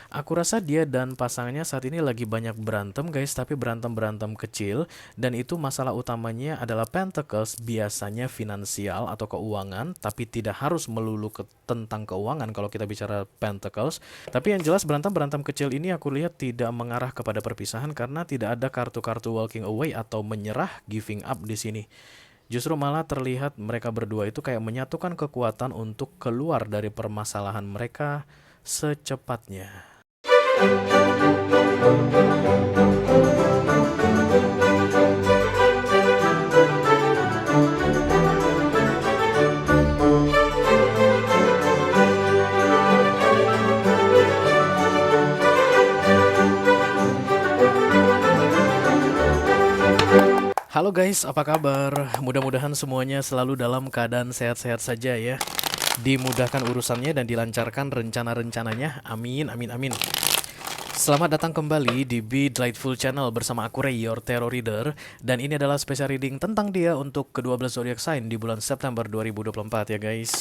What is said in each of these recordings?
Aku rasa dia dan pasangannya saat ini lagi banyak berantem guys, tapi berantem-berantem kecil. Dan itu masalah utamanya adalah Pentacles, biasanya finansial atau keuangan, tapi tidak harus melulu tentang keuangan kalau kita bicara Pentacles. Tapi yang jelas berantem-berantem kecil ini aku lihat tidak mengarah kepada perpisahan karena tidak ada kartu-kartu walking away atau menyerah, giving up di sini. Justru malah terlihat mereka berdua itu kayak menyatukan kekuatan untuk keluar dari permasalahan mereka secepatnya. Halo guys, apa kabar? Mudah-mudahan semuanya selalu dalam keadaan sehat-sehat saja ya. Dimudahkan urusannya dan dilancarkan rencana-rencananya. Amin, amin, amin. Selamat datang kembali di Be Delightful Channel bersama aku Ray, your tarot reader. Dan ini adalah special reading tentang dia untuk ke-12 zodiac sign di bulan September 2024 ya guys.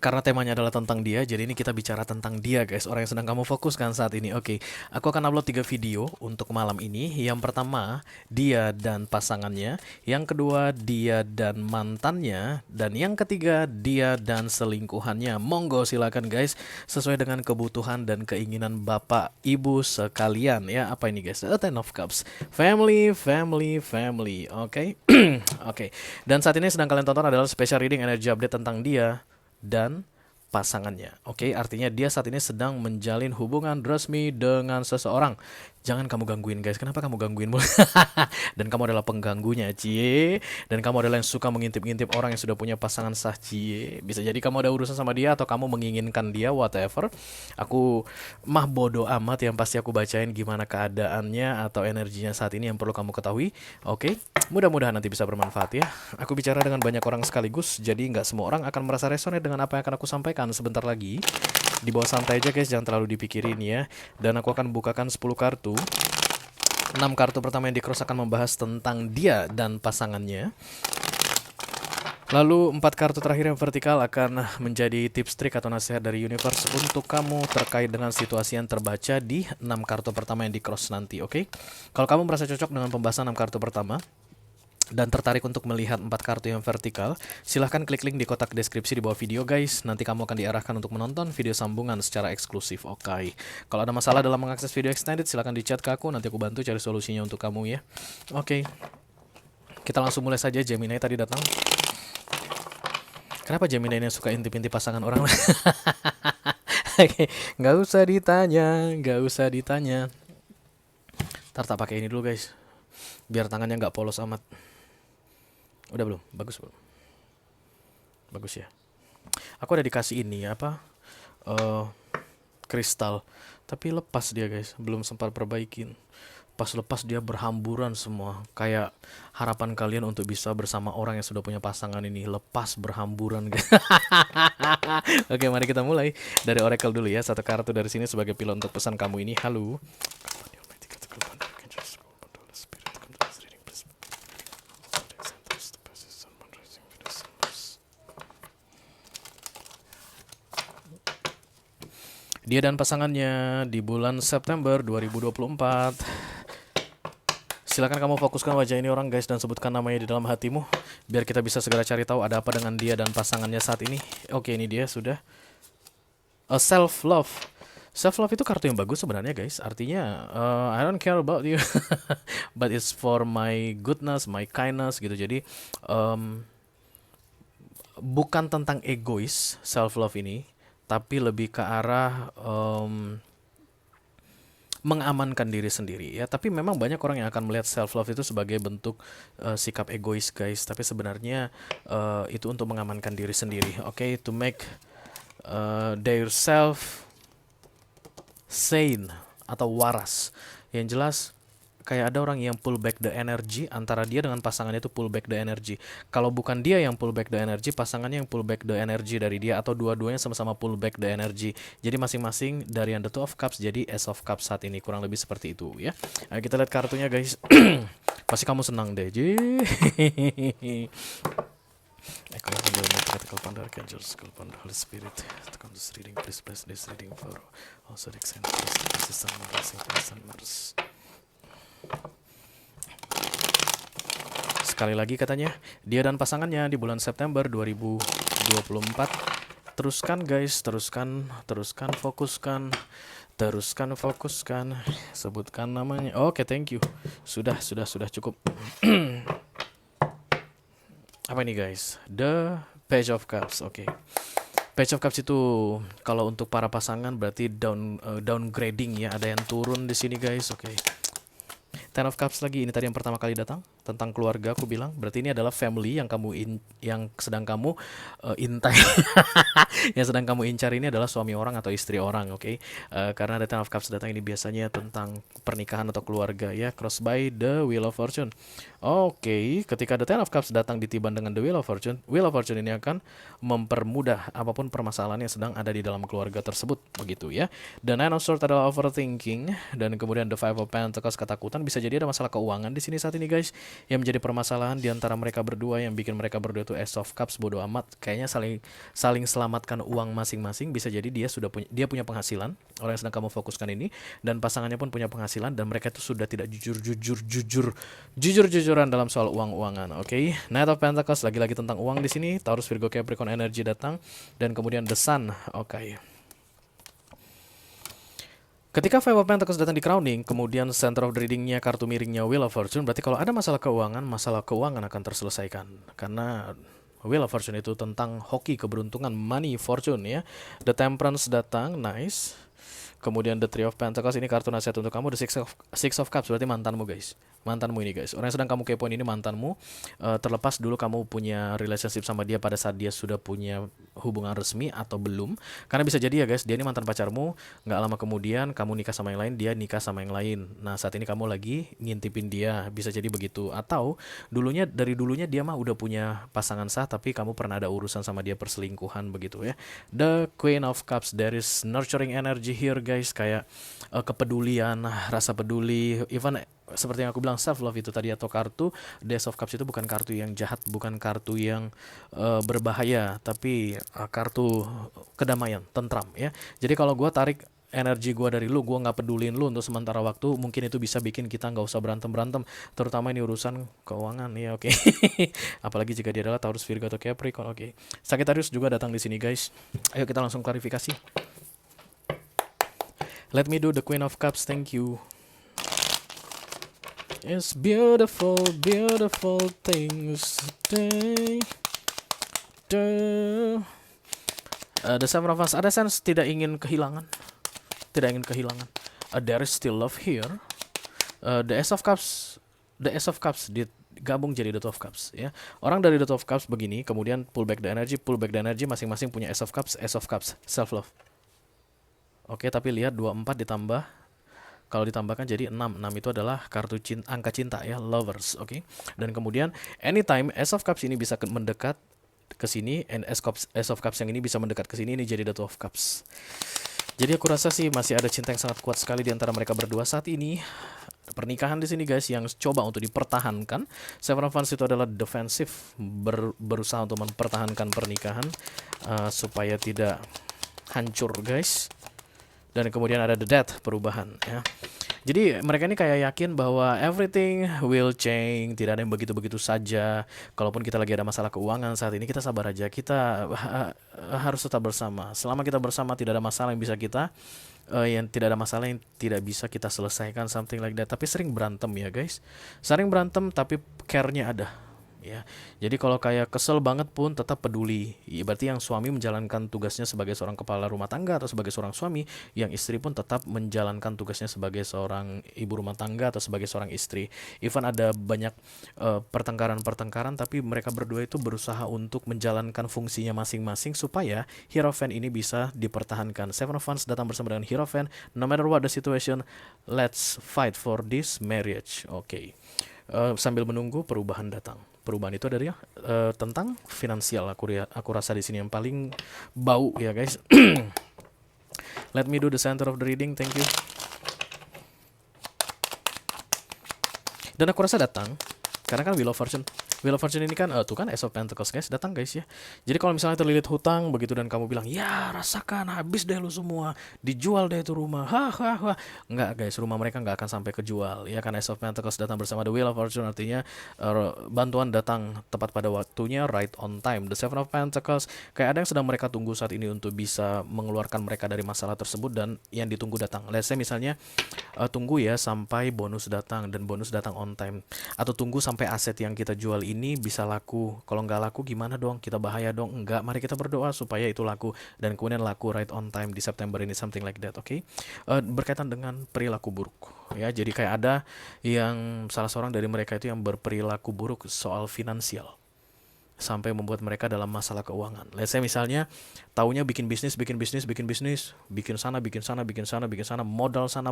Karena temanya adalah tentang dia, jadi ini kita bicara tentang dia guys, orang yang sedang kamu fokuskan saat ini. Oke, aku akan upload 3 video untuk malam ini. Yang pertama, dia dan pasangannya. Yang kedua, dia dan mantannya. Dan yang ketiga, dia dan selingkuhannya. Monggo silakan guys, sesuai dengan kebutuhan dan keinginan bapak ibu sekalian ya. Apa ini guys? A Ten of Cups. Family, family, family. Oke. Oke. Dan saat ini sedang kalian tonton adalah special reading energy update tentang dia dan pasangannya. Oke, artinya dia saat ini sedang menjalin hubungan resmi dengan seseorang. Jangan kamu gangguin guys. Kenapa kamu gangguin? Dan kamu adalah pengganggunya, cie. Dan kamu adalah yang suka mengintip-ngintip orang yang sudah punya pasangan sah, cie. Bisa jadi kamu ada urusan sama dia atau kamu menginginkan dia, whatever. Aku mah bodoh amat, yang pasti aku bacain gimana keadaannya atau energinya saat ini yang perlu kamu ketahui. Oke, mudah-mudahan nanti bisa bermanfaat ya. Aku bicara dengan banyak orang sekaligus, jadi nggak semua orang akan merasa resonate dengan apa yang akan aku sampaikan sebentar lagi. Di bawah santai aja guys, jangan terlalu dipikirin ya. Dan aku akan bukakan 10 kartu. 6 kartu pertama yang di cross akan membahas tentang dia dan pasangannya. Lalu 4 kartu terakhir yang vertikal akan menjadi tips trik atau nasihat dari universe untuk kamu terkait dengan situasi yang terbaca di 6 kartu pertama yang di cross nanti, oke? Kalau kamu merasa cocok dengan pembahasan 6 kartu pertama dan tertarik untuk melihat 4 kartu yang vertikal, silahkan klik link di kotak deskripsi di bawah video guys. Nanti kamu akan diarahkan untuk menonton video sambungan secara eksklusif. Oke. Kalau ada masalah dalam mengakses video extended, silahkan di chat ke aku. Nanti aku bantu cari solusinya untuk kamu ya. Oke. Kita langsung mulai saja. Gemini tadi datang. Kenapa Gemini ini suka intip-intip pasangan orang? Oke. Nggak usah ditanya. Nggak usah ditanya. Ntar tak pakai ini dulu guys, biar tangannya nggak polos amat. Udah belum? Bagus belum? Bagus ya. Aku ada dikasih ini apa? eh Kristal. Tapi lepas dia guys, belum sempat perbaikin. Pas lepas dia berhamburan semua. Kayak harapan kalian untuk bisa bersama orang yang sudah punya pasangan ini lepas berhamburan guys. Oke, mari kita mulai dari Oracle dulu ya. Satu kartu dari sini sebagai pilot untuk pesan kamu ini. Halo. Dia dan pasangannya di bulan September 2024. Silakan kamu fokuskan wajah ini orang guys dan sebutkan namanya di dalam hatimu biar kita bisa segera cari tahu ada apa dengan dia dan pasangannya saat ini. Oke, ini dia sudah. Self love. Self love itu kartu yang bagus sebenarnya guys. Artinya I don't care about you, but it's for my goodness, my kindness gitu. Jadi bukan tentang egois self love ini, tapi lebih ke arah mengamankan diri sendiri ya. Tapi memang banyak orang yang akan melihat self love itu sebagai bentuk sikap egois guys, tapi sebenarnya itu untuk mengamankan diri sendiri. Oke, to make their self sane atau waras. Yang jelas kayak ada orang yang pull back the energy, antara dia dengan pasangannya itu pull back the energy. Kalau bukan dia yang pull back the energy, pasangannya yang pull back the energy dari dia, atau dua-duanya sama-sama pull back the energy. Jadi masing-masing dari yang the two of cups jadi ace of cups saat ini, kurang lebih seperti itu ya. Ayo kita lihat kartunya guys. Pasti kamu senang deh. Critical Ponder, Angels, Ponder, Holy Spirit. To come this reading, please bless this reading for also the extent system Mars. Sekali lagi katanya, dia dan pasangannya di bulan September 2024. Teruskan guys, teruskan, fokuskan, sebutkan namanya. Oke, thank you. Sudah cukup. Apa ini guys? The Page of Cups. Oke. Page of Cups itu kalau untuk para pasangan berarti downgrading ya, ada yang turun di sini guys. Oke. Ten of Cups lagi, ini tadi yang pertama kali datang tentang keluarga, aku bilang berarti ini adalah family yang yang sedang kamu intai. Yang sedang kamu incar ini adalah suami orang atau istri orang, oke? Karena ada Ten of Cups datang ini biasanya tentang pernikahan atau keluarga ya, cross by the Wheel of Fortune. Oke, ketika The Ten of Cups datang ditiban dengan the Wheel of Fortune ini akan mempermudah apapun permasalahan yang sedang ada di dalam keluarga tersebut, begitu ya. The Nine of Swords adalah overthinking, dan kemudian the Five of Pentacles ketakutan. Bisa jadi ada masalah keuangan di sini saat ini guys, yang menjadi permasalahan di antara mereka berdua, yang bikin mereka berdua itu Ace of Cups, bodo amat, kayaknya saling selamatkan uang masing-masing. Bisa jadi dia punya penghasilan, orang yang sedang kamu fokuskan ini, dan pasangannya pun punya penghasilan, dan mereka itu sudah tidak jujur-jujuran dalam soal uang-uangan, oke? Knight of Pentacles lagi-lagi tentang uang di sini. Taurus, Virgo, Capricorn energi datang, dan kemudian the Sun, oke. Ketika Five of Pentacles datang di crowning, kemudian center of the reading-nya kartu miringnya Wheel of Fortune, berarti kalau ada masalah keuangan akan terselesaikan. Karena Wheel of Fortune itu tentang hoki, keberuntungan, money, fortune ya. The Temperance datang, nice. Kemudian the Three of Pentacles, ini kartu nasihat untuk kamu. The Six of Cups berarti mantanmu guys. Mantanmu ini guys. Orang yang sedang kamu kepoin ini mantanmu. Terlepas dulu kamu punya relationship sama dia pada saat dia sudah punya hubungan resmi atau belum. Karena bisa jadi ya guys, dia ini mantan pacarmu. Nggak lama kemudian kamu nikah sama yang lain, dia nikah sama yang lain. Nah saat ini kamu lagi ngintipin dia. Bisa jadi begitu. Atau dari dulunya dia mah udah punya pasangan sah, tapi kamu pernah ada urusan sama dia, perselingkuhan begitu ya. The Queen of Cups, there is nurturing energy here guys, kayak kepedulian, rasa peduli, even seperti yang aku bilang self love itu tadi, atau kartu Ace of Cups itu bukan kartu yang jahat, bukan kartu yang berbahaya, tapi kartu kedamaian, tentram ya. Jadi kalau gue tarik energi gue dari lu, gue nggak peduliin lu untuk sementara waktu, mungkin itu bisa bikin kita nggak usah berantem, terutama ini urusan keuangan ya, oke. Apalagi jika dia adalah Taurus, Virgo atau Capricorn, oke. Sagittarius juga datang di sini guys. Ayo kita langsung klarifikasi. Let me do the Queen of Cups, thank you. It's beautiful things today. The Seven of Wands, ada sense tidak ingin kehilangan. There is still love here. The Ace of Cups digabung jadi the Two of Cups ya. Orang dari the Two of Cups begini, kemudian pull back the energy, masing-masing punya Ace of Cups, self love. Oke, tapi lihat 24 ditambah, kalau ditambahkan jadi 6. 6 itu adalah kartu angka cinta ya, lovers, oke. Dan kemudian anytime Ace of Cups ini bisa mendekat ke sini, and Ace of Cups yang ini bisa mendekat ke sini, ini jadi the Two of Cups. Jadi aku rasa sih masih ada cinta yang sangat kuat sekali di antara mereka berdua saat ini. Pernikahan di sini guys yang coba untuk dipertahankan. Seven of Wands itu adalah defensif, berusaha untuk mempertahankan pernikahan supaya tidak hancur guys. Dan kemudian ada the death, perubahan ya. Jadi mereka ini kayak yakin bahwa everything will change, tidak ada yang begitu-begitu saja. Kalaupun kita lagi ada masalah keuangan saat ini, kita sabar aja, kita harus tetap bersama. Selama kita bersama tidak ada masalah yang bisa kita selesaikan, something like that. Tapi sering berantem ya guys, tapi care-nya ada. Ya, jadi kalau kayak kesel banget pun tetap peduli. Ya, berarti yang suami menjalankan tugasnya sebagai seorang kepala rumah tangga atau sebagai seorang suami, yang istri pun tetap menjalankan tugasnya sebagai seorang ibu rumah tangga atau sebagai seorang istri. Even ada banyak pertengkaran, tapi mereka berdua itu berusaha untuk menjalankan fungsinya masing-masing supaya Hierophant ini bisa dipertahankan. Seven of Wands datang bersama dengan Hierophant. No matter what the situation, let's fight for this marriage. Oke. Sambil menunggu perubahan datang. Perubahan itu adalah tentang finansial. Aku rasa di sini yang paling bau ya guys. Let me do the center of the reading, thank you. Dan aku rasa datang karena kan Wheel of Fortune. Wheel of Fortune ini kan, tuh kan Ace of Pentacles guys, datang guys ya. Jadi kalau misalnya terlilit hutang begitu dan kamu bilang, ya rasakan habis deh lu semua, dijual deh itu rumah, hahaha. Enggak guys, rumah mereka nggak akan sampai kejual. Ya kan Ace of Pentacles datang bersama The Wheel of Fortune artinya bantuan datang tepat pada waktunya, right on time. The Seven of Pentacles kayak ada yang sedang mereka tunggu saat ini untuk bisa mengeluarkan mereka dari masalah tersebut dan yang ditunggu datang. Let's say misalnya tunggu ya sampai bonus datang dan bonus datang on time, atau tunggu sampai aset yang kita jual ini bisa laku. Kalau nggak laku gimana dong? Kita bahaya dong? Enggak, mari kita berdoa supaya itu laku dan kemudian laku right on time di September ini, something like that, oke? Berkaitan dengan perilaku buruk ya, jadi kayak ada yang salah seorang dari mereka itu yang berperilaku buruk soal finansial sampai membuat mereka dalam masalah keuangan. Let's say misalnya taunya bikin bisnis, bikin sana, modal sana,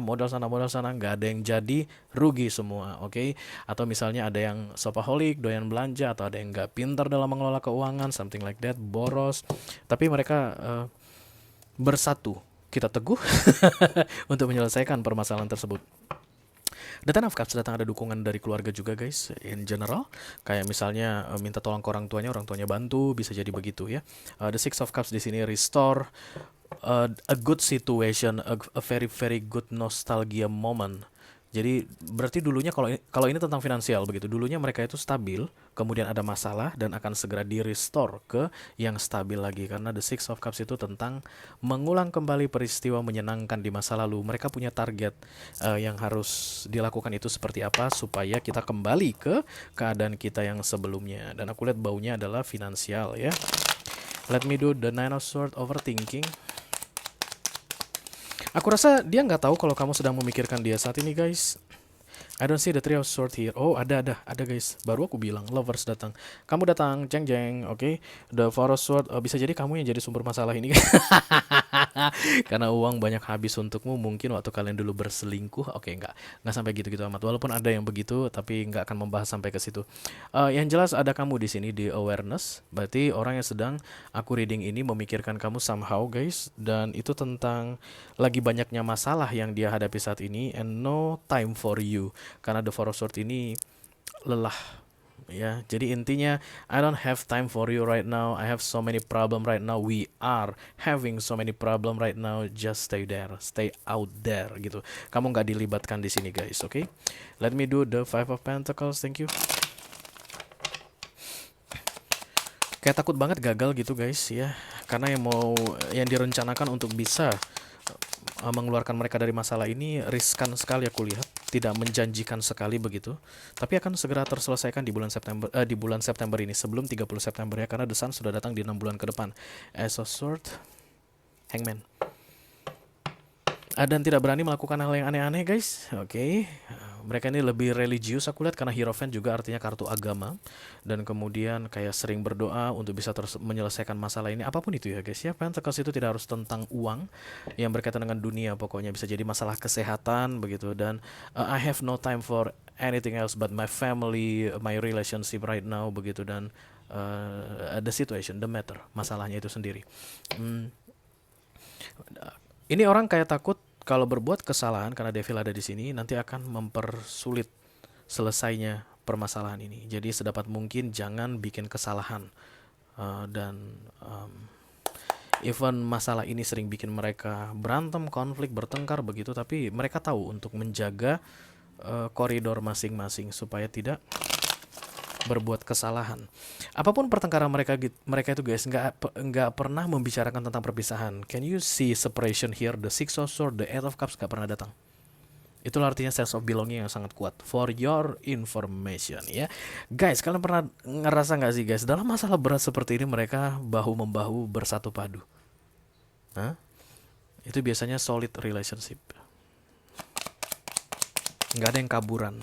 nggak ada yang jadi, rugi semua, oke? Atau misalnya ada yang shopaholic, doyan belanja, atau ada yang nggak pintar dalam mengelola keuangan, something like that, boros. Tapi mereka bersatu, kita teguh untuk menyelesaikan permasalahan tersebut. The Ten of Cups datang ada dukungan dari keluarga juga guys, in general. Kayak misalnya minta tolong ke orang tuanya bantu, bisa jadi begitu ya. The Six of Cups di sini restore a good situation, a very very good nostalgia moment. Jadi berarti dulunya kalau ini tentang finansial begitu, dulunya mereka itu stabil, kemudian ada masalah dan akan segera di restore ke yang stabil lagi, karena the Six of Cups itu tentang mengulang kembali peristiwa menyenangkan di masa lalu. Mereka punya target yang harus dilakukan itu seperti apa supaya kita kembali ke keadaan kita yang sebelumnya. Dan aku lihat baunya adalah finansial ya. Let me do the Nine of Swords, overthinking. Aku rasa dia nggak tahu kalau kamu sedang memikirkan dia saat ini guys. I don't see the Three of Swords here. Oh, ada guys. Baru aku bilang Lovers datang. Kamu datang, jeng, oke. The Four of Swords, bisa jadi kamu yang jadi sumber masalah ini. Karena uang banyak habis untukmu mungkin waktu kalian dulu berselingkuh. Oke, nggak sampai gitu-gitu amat. Walaupun ada yang begitu, tapi nggak akan membahas sampai ke situ. Yang jelas ada kamu di sini di awareness. Berarti orang yang sedang aku reading ini memikirkan kamu somehow guys. Dan itu tentang lagi banyaknya masalah yang dia hadapi saat ini, and no time for you. Karena The Four of Swords ini lelah ya. Jadi intinya I don't have time for you right now. I have so many problem right now. We are having so many problem right now. Just stay there, stay out there gitu. Kamu nggak dilibatkan di sini guys, oke? Let me do the Five of Pentacles. Thank you. Kayak takut banget gagal gitu guys ya. Karena yang direncanakan untuk bisa mengeluarkan mereka dari masalah ini riskan sekali aku lihat, tidak menjanjikan sekali begitu. Tapi akan segera terselesaikan di bulan September ini, sebelum 30 September ya, karena The Sun sudah datang di 6 bulan ke depan. Ace of Swords, Hangman. Dan tidak berani melakukan hal yang aneh-aneh guys, oke. Mereka ini lebih religius aku lihat, karena Hierophant juga artinya kartu agama. Dan kemudian kayak sering berdoa untuk bisa menyelesaikan masalah ini, apapun itu ya guys ya. Pentacles itu tidak harus tentang uang, yang berkaitan dengan dunia pokoknya, bisa jadi masalah kesehatan begitu. Dan I have no time for anything else but my family, my relationship right now begitu. Dan the situation, the matter, masalahnya itu sendiri. Ini orang kayak takut kalau berbuat kesalahan, karena Devil ada di sini, nanti akan mempersulit selesainya permasalahan ini. Jadi sedapat mungkin jangan bikin kesalahan. Even masalah ini sering bikin mereka berantem, konflik, bertengkar begitu, tapi mereka tahu untuk menjaga koridor masing-masing supaya tidak berbuat kesalahan. Apapun pertengkaran mereka itu guys, nggak pernah membicarakan tentang perpisahan. Can you see separation here? The Six of Swords, the Eight of Cups nggak pernah datang. Itulah artinya sense of belonging yang sangat kuat. For your information ya guys, kalian pernah ngerasa nggak sih guys, dalam masalah berat seperti ini mereka bahu membahu bersatu padu? Itu biasanya solid relationship, nggak ada yang kaburan.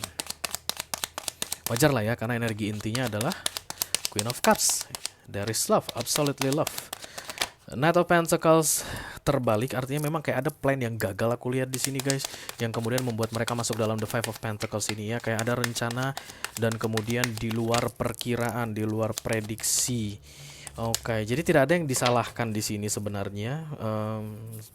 Wajar lah ya, karena energi intinya adalah Queen of Cups. There is love, absolutely love. Knight of Pentacles terbalik, artinya memang kayak ada plan yang gagal aku lihat di sini guys, yang kemudian membuat mereka masuk dalam the Five of Pentacles ini ya. Kayak ada rencana dan kemudian di luar perkiraan, di luar prediksi. Oke, jadi tidak ada yang disalahkan di sini sebenarnya.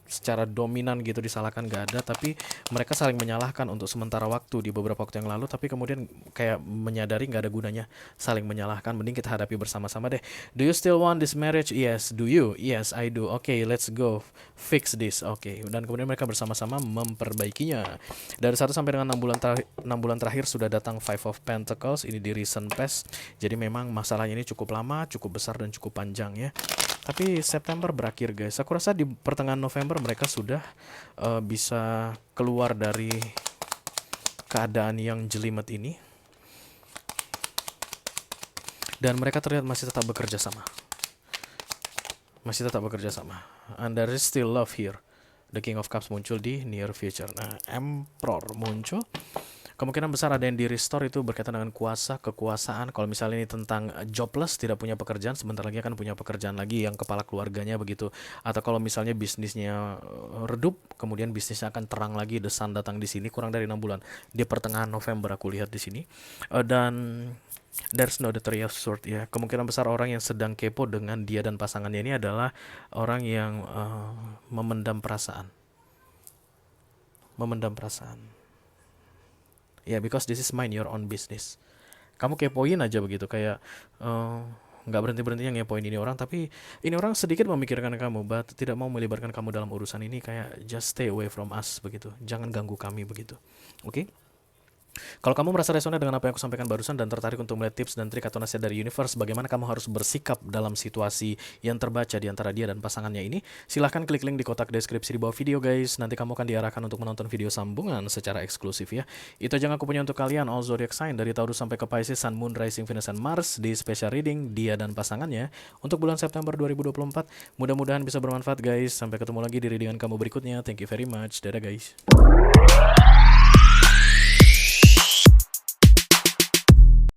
Secara dominan gitu disalahkan nggak ada, tapi mereka saling menyalahkan untuk sementara waktu di beberapa waktu yang lalu, tapi kemudian kayak menyadari nggak ada gunanya saling menyalahkan. Mending kita hadapi bersama-sama deh. Do you still want this marriage? Yes. Do you? Yes, I do. Okay, let's go fix this. Oke, dan kemudian mereka bersama-sama memperbaikinya. Dari 1 sampai dengan 6 bulan terakhir sudah datang Five of Pentacles ini di recent past. Jadi memang masalahnya ini cukup lama, cukup besar dan cukup panjang ya. Tapi September berakhir guys. Aku rasa di pertengahan November mereka sudah bisa keluar dari keadaan yang jelimet ini. Dan mereka terlihat masih tetap bekerja sama. Masih tetap bekerja sama. And there is still love here. The King of Cups muncul di near future. Nah, Emperor muncul. Kemungkinan besar ada yang di restore itu berkaitan dengan kuasa, kekuasaan. Kalau misalnya ini tentang jobless, tidak punya pekerjaan, sebentar lagi akan punya pekerjaan lagi yang kepala keluarganya begitu. Atau kalau misalnya bisnisnya redup, kemudian bisnisnya akan terang lagi, The Sun datang di sini kurang dari 6 bulan. Di pertengahan November aku lihat di sini. Dan there's no the Three of Swords ya. Kemungkinan besar orang yang sedang kepo dengan dia dan pasangannya ini adalah orang yang memendam perasaan. Memendam perasaan. Ya, because this is mind your own business. Kamu kepoin aja begitu, kayak nggak berhenti-berhentinya ngepoin ini orang, tapi ini orang sedikit memikirkan kamu, but tidak mau melibatkan kamu dalam urusan ini, kayak just stay away from us begitu. Jangan ganggu kami begitu. Oke? Kalau kamu merasa resonan dengan apa yang aku sampaikan barusan dan tertarik untuk melihat tips dan trik atau nasihat dari universe bagaimana kamu harus bersikap dalam situasi yang terbaca di antara dia dan pasangannya ini, silahkan klik link di kotak deskripsi di bawah video guys. Nanti kamu akan diarahkan untuk menonton video sambungan secara eksklusif ya. Itu aja yang aku punya untuk kalian, all zodiac sign dari Taurus sampai ke Pisces, Sun, Moon, Rising, Venus, and Mars di special reading dia dan pasangannya untuk bulan September 2024. Mudah-mudahan bisa bermanfaat guys. Sampai ketemu lagi di readingan kamu berikutnya. Thank you very much. Dadah guys.